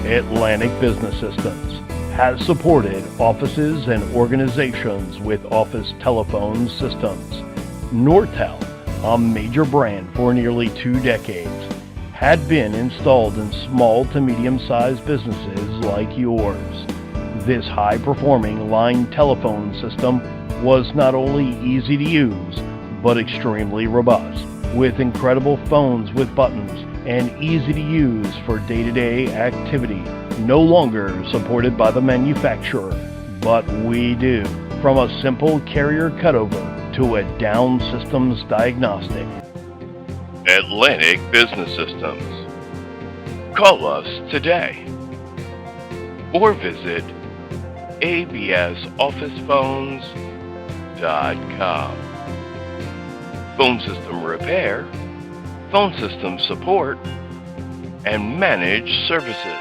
Atlantic Business Systems has supported offices and organizations with office telephone systems. Nortel, a major brand for nearly 2 decades, had been installed in small to medium-sized businesses like yours. This high-performing line telephone system was not only easy to use, but extremely robust, with incredible phones with buttons and easy to use for day-to-day activity. No longer supported by the manufacturer, but we do. From a simple carrier cutover to a down systems diagnostic. Atlantic Business Systems. Call us today or visit absofficephones.com. Phone system repair, phone system support, and managed services.